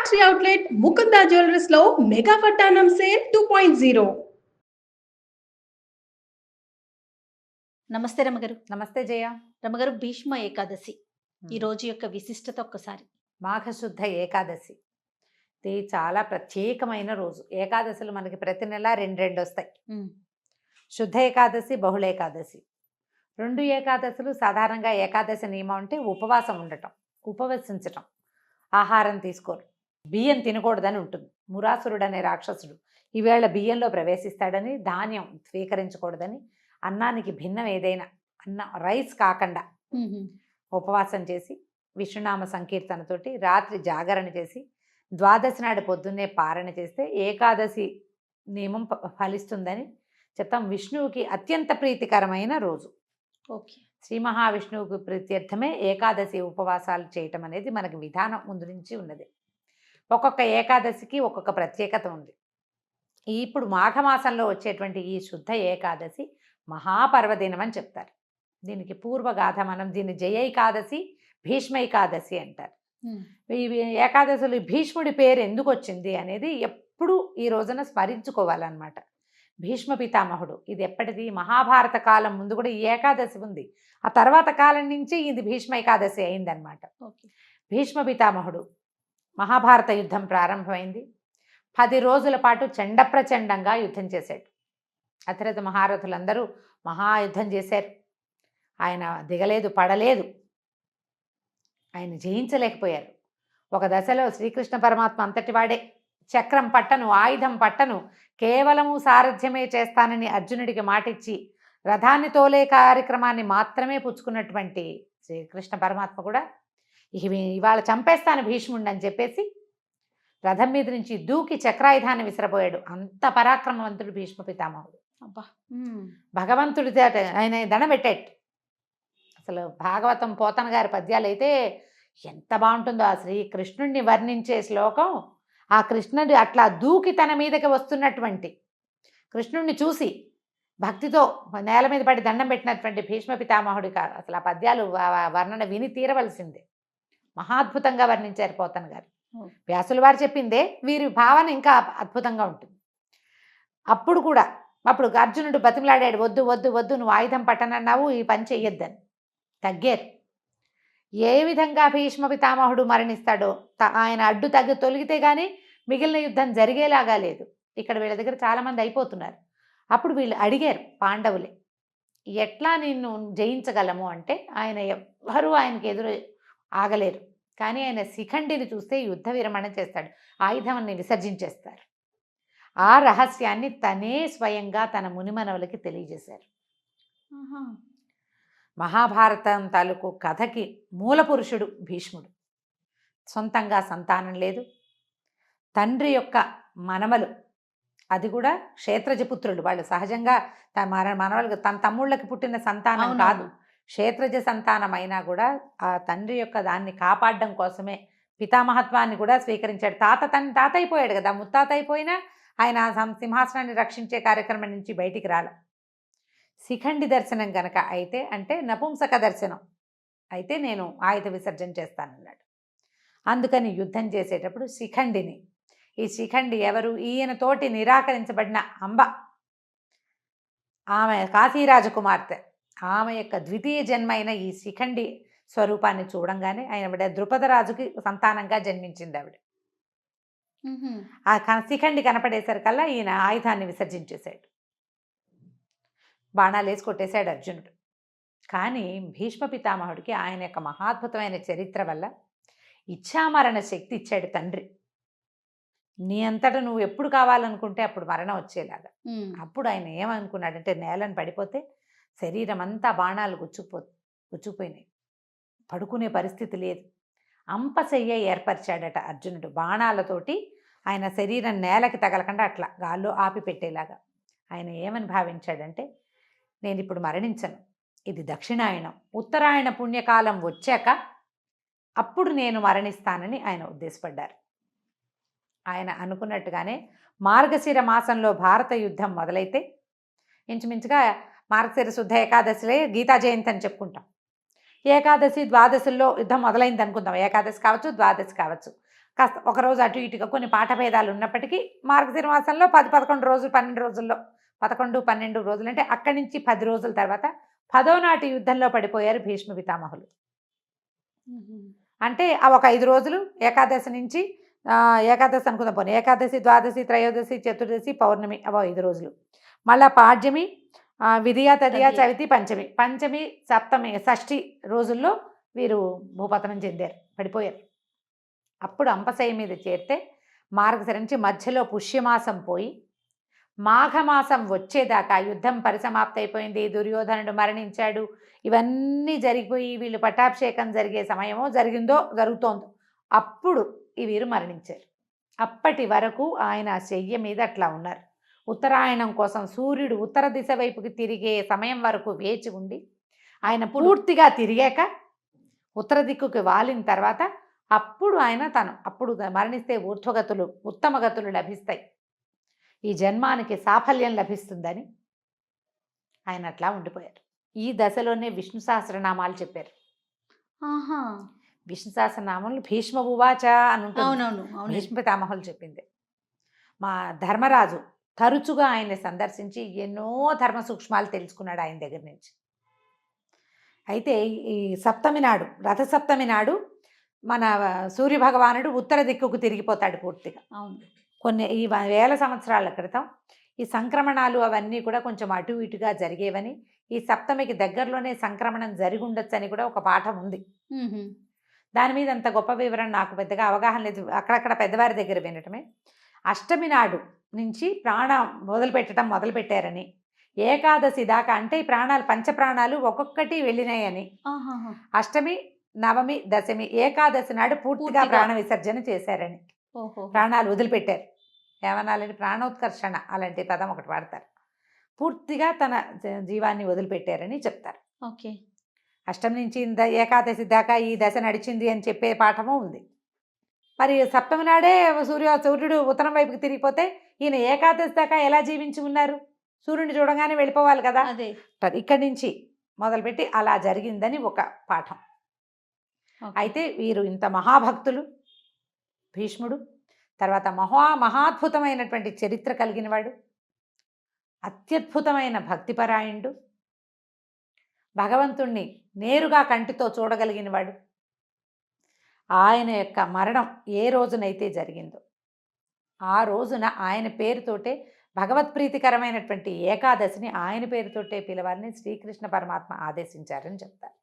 Factory outlet Mukunda jewellers లో mega వడ్డానం sale 2.0. నమస్తే రమగారు. నమస్తే జయ. రమగారు, భీష్మ ఏకాదశి ఈ మ్మ్. రోజు యొక్క విశిష్టత ఒక్కసారి. మాఘశుద్ధ ఏకాదశి ఇది చాలా ప్రత్యేకమైన రోజు. ఏకాదశులు మనకి ప్రతి నెల రెండు వస్తాయి. శుద్ధ ఏకాదశి, బహుళ ఏకాదశి. రెండు ఏకాదశులు సాధారణంగా ఏకాదశి నియమం అంటే ఉపవాసం ఉండటం, ఉపవసించటం, ఆహారం తీసుకోరు, బియ్యం తినకూడదని ఉంటుంది. మురాసురుడు అనే రాక్షసుడు ఈవేళ బియ్యంలో ప్రవేశిస్తాడని, ధాన్యం స్వీకరించకూడదని, అన్నానికి భిన్నం ఏదైనా రైస్ కాకుండా ఉపవాసం చేసి విష్ణునామ సంకీర్తనతోటి రాత్రి జాగరణ చేసి ద్వాదశి నాడు పొద్దున్నే పారణ చేస్తే ఏకాదశి నియమం ఫలిస్తుందని చెప్తాం. విష్ణువుకి అత్యంత ప్రీతికరమైన రోజు. ఓకే. శ్రీ మహావిష్ణువుకి ప్రీత్యర్థమే ఏకాదశి ఉపవాసాలు చేయటం అనేది మనకి విధానం ముందు నుంచి ఉన్నది. ఒక్కొక్క ఏకాదశికి ఒక్కొక్క ప్రత్యేకత ఉంది. ఇప్పుడు మాఘమాసంలో వచ్చేటువంటి ఈ శుద్ధ ఏకాదశి మహాపర్వదినం అని చెప్తారు. దీనికి పూర్వగాథ, మనం దీన్ని జయైకాదశి, భీష్మైకాదశి అంటారు. ఈ ఏకాదశులు భీష్ముడి పేరు ఎందుకు వచ్చింది అనేది ఎప్పుడు ఈ రోజున స్మరించుకోవాలన్నమాట. భీష్మ పితామహుడు, ఇది ఎప్పటిది? మహాభారత కాలం ముందు కూడా ఈ ఏకాదశి ఉంది. ఆ తర్వాత కాలం నుంచి ఇది భీష్మైకాదశి అయిందనమాట. భీష్మ పితామహుడు మహాభారత యుద్ధం ప్రారంభమైంది. 10 రోజుల పాటు చండప్రచండంగా యుద్ధం చేశాడు. అతిరథ మహారథులందరూ మహాయుద్ధం చేశారు. ఆయన దిగలేదు, పడలేదు, ఆయన జయించలేకపోయారు. ఒక దశలో శ్రీకృష్ణ పరమాత్మ అంతటి వాడే చక్రం పట్టను, ఆయుధం పట్టను, కేవలము సారథ్యమే చేస్తానని అర్జునుడికి మాటిచ్చి రథాన్ని తోలే కార్యక్రమాన్ని మాత్రమే పుచ్చుకున్నటువంటి శ్రీకృష్ణ పరమాత్మ కూడా ఇవాళ చంపేస్తాను భీష్ముడిని అని చెప్పేసి రథం మీద నుంచి దూకి చక్రాయుధాన్ని విసిరబోయాడు. అంత పరాక్రమవంతుడు భీష్మ పితామహుడు. అబ్బా. భగవంతుడి ఆయన దండబెట్టేట్టు. అసలు భాగవతం పోతన గారి పద్యాలు అయితే ఎంత బాగుంటుందో. ఆ శ్రీకృష్ణుడిని వర్ణించే శ్లోకం, ఆ కృష్ణుడి అట్లా దూకి తన మీదకి వస్తున్నటువంటి కృష్ణుడిని చూసి భక్తితో నేల మీద పడి దండం పెట్టినటువంటి భీష్మ పితామహుడి అసలు ఆ పద్యాలు వర్ణన విని తీరవలసిందే. మహాద్భుతంగా వర్ణించారు పోతన గారు. వ్యాసుల వారు చెప్పిందే వీరి భావన ఇంకా అద్భుతంగా ఉంటుంది. అప్పుడు అర్జునుడు బతిమలాడాడు, వద్దు వద్దు వద్దు, నువ్వు ఆయుధం పట్టనన్నావు, ఈ పని చెయ్యొద్దని. తగ్గారు. ఏ విధంగా భీష్మ పితామహుడు మరణిస్తాడో, ఆయన అడ్డు తగ్గి తొలగితే కానీ మిగిలిన యుద్ధం జరిగేలాగా లేదు. ఇక్కడ వీళ్ళ దగ్గర చాలామంది అయిపోతున్నారు. అప్పుడు వీళ్ళు అడిగారు, పాండవులే, ఎట్లా నిన్ను జయించగలము అంటే ఆయన ఎవ్వరూ ఆయనకి ఎదురు ఆగలేరు. కానీ ఆయన శిఖండిని చూస్తే యుద్ధ విరమణ చేస్తాడు, ఆయుధాన్ని విసర్జించేస్తారు. ఆ రహస్యాన్ని తనే స్వయంగా తన మునిమనవులకి తెలియజేశారు. మహాభారతం తాలూకు కథకి మూల పురుషుడు భీష్ముడు. సొంతంగా సంతానం లేదు. తండ్రి యొక్క మనమలు, అది కూడా క్షేత్రజపుత్రులు. వాళ్ళు సహజంగా మనవలకు తన తమ్ముళ్ళకి పుట్టిన సంతానం కాదు, క్షేత్రజ సంతానం అయినా కూడా ఆ తండ్రి యొక్క దాన్ని కాపాడడం కోసమే పితామహత్వాన్ని కూడా స్వీకరించాడు. తాత అయిపోయాడు కదా, ముత్తాత అయిపోయినా ఆయన సింహాసనాన్ని రక్షించే కార్యక్రమం నుంచి బయటికి రాల. శిఖండి దర్శనం గనక అయితే, అంటే నపుంసక దర్శనం అయితే నేను ఆయుధ విసర్జన చేస్తానన్నాడు. అందుకని యుద్ధం చేసేటప్పుడు శిఖండిని, ఈ శిఖండి ఎవరు? ఈయనతోటి నిరాకరించబడిన అంబ, ఆమె కాశీరాజకుమార్తె, ఆమె యొక్క ద్వితీయ జన్మైన ఈ శిఖండి స్వరూపాన్ని చూడంగానే ఆయన ద్రుపదరాజుకి సంతానంగా జన్మించింది ఆవిడ. ఆ శిఖండి కనపడేసరికల్లా ఈయన ఆయుధాన్ని విసర్జించేశాడు, బాణాలు వేసి కొట్టేశాడు అర్జునుడు. కానీ భీష్మ పితామహుడికి ఆయన యొక్క మహాద్భుతమైన చరిత్ర వల్ల ఇచ్ఛామరణ శక్తి ఇచ్చాడు తండ్రి. నీ అంతటా నువ్వు ఎప్పుడు కావాలనుకుంటే అప్పుడు మరణం వచ్చేలాగా. అప్పుడు ఆయన ఏమనుకున్నాడంటే, నేలను పడిపోతే శరీరం అంతా బాణాలు గుచ్చుకుపోయినాయి, పడుకునే పరిస్థితి లేదు. అంపశయ్య ఏర్పరిచాడట అర్జునుడు. బాణాలతోటి ఆయన శరీరం నేలకి తగలకుండా అట్లా గాల్లో ఆపి పెట్టేలాగా. ఆయన ఏమని భావించాడంటే, నేను ఇప్పుడు మరణించను, ఇది దక్షిణాయనం, ఉత్తరాయణ పుణ్యకాలం వచ్చాక అప్పుడు నేను మరణిస్తానని ఆయన ఉద్దేశపడ్డారు. ఆయన అనుకున్నట్టుగానే మార్గశిర మాసంలో భారత యుద్ధం మొదలైతే ఇంచుమించుగా మార్గశిర శుద్ధ ఏకాదశిలే గీతా జయంతి అని చెప్పుకుంటాం. ఏకాదశి ద్వాదశుల్లో యుద్ధం మొదలైంది అనుకుందాం. ఏకాదశి కావచ్చు, ద్వాదశి కావచ్చు. కాస్త ఒకరోజు అటు ఇటుగా కొన్ని పాఠభేదాలు ఉన్నప్పటికీ మార్గశిర మాసంలో 10-11 రోజులు 12 రోజుల్లో 11-12 రోజులు అంటే అక్కడి నుంచి 10 రోజుల తర్వాత 10వ నాటి యుద్ధంలో పడిపోయారు భీష్మ పితామహులు. అంటే ఆ ఒక 5 రోజులు ఏకాదశి నుంచి ఏకాదశి అనుకుందాం పోనీ, ఏకాదశి, ద్వాదశి, త్రయోదశి, చతుర్దశి, పౌర్ణమి అవో 5 రోజులు. మళ్ళా పాడ్యమి, విధియ, తదియ, చవితి, పంచమి, సప్తమి, షష్ఠి రోజుల్లో వీరు భూపతనం చెందారు, పడిపోయారు. అప్పుడు అంపశయ్య మీద చేరితే మార్గశిర నుంచి మధ్యలో పుష్యమాసం పోయి మాఘమాసం వచ్చేదాకా యుద్ధం పరిసమాప్తి అయిపోయింది, దుర్యోధనుడు మరణించాడు, ఇవన్నీ జరిగిపోయి వీళ్ళు పట్టాభిషేకం జరిగే సమయమో జరుగుతోందో అప్పుడు ఈ వీరు మరణించారు. అప్పటి వరకు ఆయన శయ్య మీద అట్లా ఉన్నారు. ఉత్తరాయణం కోసం సూర్యుడు ఉత్తర దిశ వైపుకి తిరిగే సమయం వరకు వేచి ఉండి ఆయన పూర్తిగా తిరిగాక ఉత్తర దిక్కుకి వాలిన తర్వాత అప్పుడు ఆయన అప్పుడు మరణిస్తే ఊర్ధ్వగతులు, ఉత్తమ గతులు లభిస్తాయి, ఈ జన్మానికి సాఫల్యం లభిస్తుందని ఆయన అట్లా ఉండిపోయారు. ఈ దశలోనే విష్ణు సహస్రనామాలు చెప్పారు. ఆహా, విష్ణు సహస్రనామాలు భీష్మ ఉవాచ అని ఉంటుంది. అవునవును, అవును. భీష్మ పితామహులు చెప్పింది. మా ధర్మరాజు తరచుగా ఆయన్ని సందర్శించి ఎన్నో ధర్మ సూక్ష్మాలు తెలుసుకున్నాడు ఆయన దగ్గర నుంచి. అయితే ఈ సప్తమి నాడు, రథసప్తమి నాడు మన సూర్యభగవానుడు ఉత్తర దిక్కుకు తిరిగిపోతాడు పూర్తిగా. అవును. కొన్ని ఈ వేల సంవత్సరాల క్రితం ఈ సంక్రమణాలు అవన్నీ కూడా కొంచెం అటు ఇటుగా జరిగేవని, ఈ సప్తమికి దగ్గరలోనే సంక్రమణం జరిగి ఉండొచ్చని కూడా ఒక పాఠం ఉంది. దాని మీద అంత గొప్ప వివరణ నాకు పెద్దగా అవగాహన లేదు, అక్కడక్కడ పెద్దవారి దగ్గర వినటమే. అష్టమి నాడు నుంచి ప్రాణం మొదలుపెట్టారని, ఏకాదశి దాకా అంటే ఈ ప్రాణాలు పంచప్రాణాలు ఒక్కొక్కటి వెళ్ళినాయని, అష్టమి, నవమి, దశమి, ఏకాదశి నాడు పూర్తిగా ప్రాణ విసర్జన చేశారని, ప్రాణాలు వదిలిపెట్టారు. ఏమనాలని, ప్రాణోత్కర్షణ అలాంటి పదం ఒకటి వాడతారు. పూర్తిగా తన జీవాన్ని వదిలిపెట్టారని చెప్తారు. ఓకే. అష్టమి నుంచి ఏకాదశి దాకా ఈ దశ నడిచింది అని చెప్పే పాఠము ఉంది. మరి సప్తమి నాడే సూర్యుడు ఉత్తరం వైపుకి తిరిగిపోతే ఈయన ఏకాదశి దాకా ఎలా జీవించి ఉన్నారు? సూర్యుడిని చూడగానే వెళ్ళిపోవాలి కదా. అదే ఇక్కడి నుంచి మొదలుపెట్టి అలా జరిగిందని ఒక పాఠం. అయితే వీరు ఇంత మహాభక్తులు భీష్ముడు, తర్వాత మహాద్భుతమైనటువంటి చరిత్ర కలిగినవాడు, అత్యద్భుతమైన భక్తిపరాయణుడు, భగవంతుణ్ణి నేరుగా కంటితో చూడగలిగినవాడు. ఆయన యొక్క మరణం ఏ రోజునైతే జరిగిందో ఆ రోజున ఆయన పేరుతోటే భగవత్ప్రీతికరమైనటువంటి ఏకాదశిని ఆయన పేరుతోటే పిలవాలని శ్రీకృష్ణ పరమాత్మ ఆదేశించారని చెప్తారు.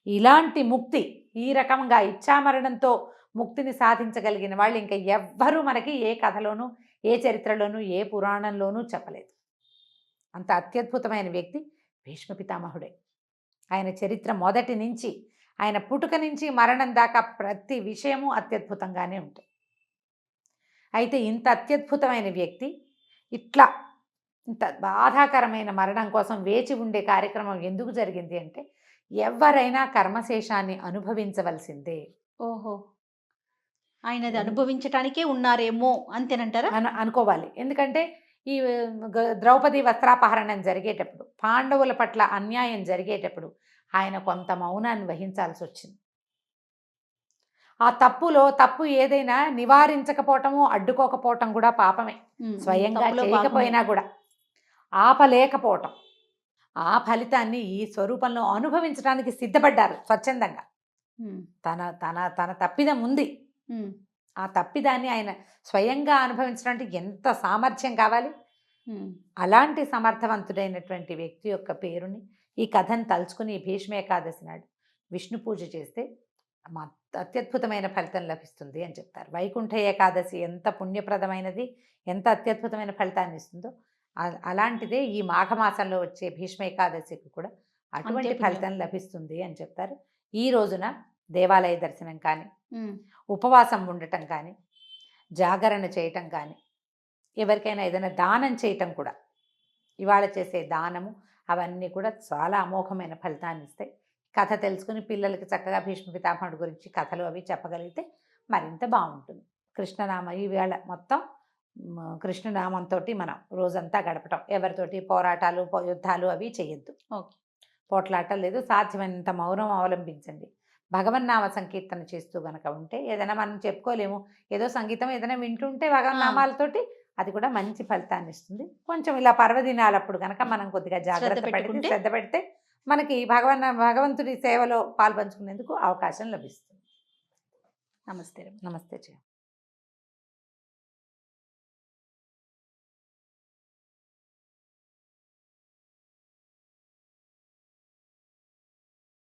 ఇలాంటి ముక్తి, ఈ రకంగా ఇచ్ఛామరణంతో ముక్తిని సాధించగలిగిన వాళ్ళు ఇంకా ఎవ్వరూ మనకి ఏ కథలోనూ, ఏ చరిత్రలోనూ, ఏ పురాణంలోనూ చెప్పలేదు. అంత అత్యద్భుతమైన వ్యక్తి భీష్మ పితామహుడే. ఆయన చరిత్ర మొదటి నుంచి, ఆయన పుట్టుక నుంచి మరణం దాకా ప్రతి విషయము అత్యద్భుతంగానే ఉంటుంది. అయితే ఇంత అత్యద్భుతమైన వ్యక్తి ఇంత బాధాకరమైన మరణం కోసం వేచి ఉండే కార్యక్రమం ఎందుకు జరిగింది అంటే, ఎవరైనా కర్మశేషాన్ని అనుభవించవలసిందే. ఓహో, ఆయనది అనుభవించటానికే ఉన్నారేమో అంతేనంటారా? అనుకోవాలి. ఎందుకంటే ఈ ద్రౌపది వస్త్రాపహరణం జరిగేటప్పుడు, పాండవుల పట్ల అన్యాయం జరిగేటప్పుడు ఆయన కొంత మౌనాన్ని వహించాల్సి వచ్చింది. ఆ తప్పు ఏదైనా నివారించకపోవటము, అడ్డుకోకపోవటం కూడా పాపమే. స్వయంగా చేయకపోయినా కూడా ఆపలేకపోవటం, ఆ ఫలితాన్ని ఈ స్వరూపంలో అనుభవించడానికి సిద్ధపడ్డారు స్వచ్ఛందంగా. తన తప్పిదం ఉంది, ఆ తప్పిదాన్ని ఆయన స్వయంగా అనుభవించడానికి ఎంత సామర్థ్యం కావాలి. అలాంటి సమర్థవంతుడైనటువంటి వ్యక్తి యొక్క పేరుని, ఈ కథను తలుచుకుని భీష్మ ఏకాదశి నాడు విష్ణు పూజ చేస్తే అత్యద్భుతమైన ఫలితం లభిస్తుంది అని చెప్తారు. వైకుంఠ ఏకాదశి ఎంత పుణ్యప్రదమైనది, ఎంత అత్యద్భుతమైన ఫలితాన్ని ఇస్తుందో అలాంటిదే ఈ మాఘమాసంలో వచ్చే భీష్మ ఏకాదశికి కూడా అటువంటి ఫలితం లభిస్తుంది అని చెప్తారు. ఈ రోజున దేవాలయ దర్శనం కానీ, ఉపవాసం ఉండటం కానీ, జాగరణ చేయటం కానీ, ఎవరికైనా ఏదైనా దానం చేయటం కూడా, ఇవాళ చేసే దానము అవన్నీ కూడా చాలా అమోఘమైన ఫలితాన్ని ఇస్తాయి. కథ తెలుసుకుని పిల్లలకి చక్కగా భీష్మ పితామహుడి గురించి కథలు అవి చెప్పగలిగితే మరింత బాగుంటుంది. కృష్ణనామ ఈవేళ మొత్తం కృష్ణనామంతో మనం రోజంతా గడపటం, ఎవరితోటి పోరాటాలు యుద్ధాలు అవి చేయొద్దు, పోట్లాట లేదు, సాధ్యమైనంత మౌనం అవలంబించండి. భగవన్నామ సంకీర్తన చేస్తూ గనక ఉంటే ఏదైనా మనం చెప్పుకోలేము, ఏదో సంగీతం ఏదైనా వింటుంటే భగవన్నామాలతోటి అది కూడా మంచి ఫలితాన్ని ఇస్తుంది. కొంచెం ఇలా పర్వదినాలప్పుడు గనక మనం కొద్దిగా జాగ్రత్త పడితే, పెట్టుకుంటే? శ్రద్ధ పెడితే మనకి భగవంతుడి సేవలో పాల్పంచుకునేందుకు అవకాశం లభిస్తుంది. నమస్తే రమ్య. నమస్తే జయ.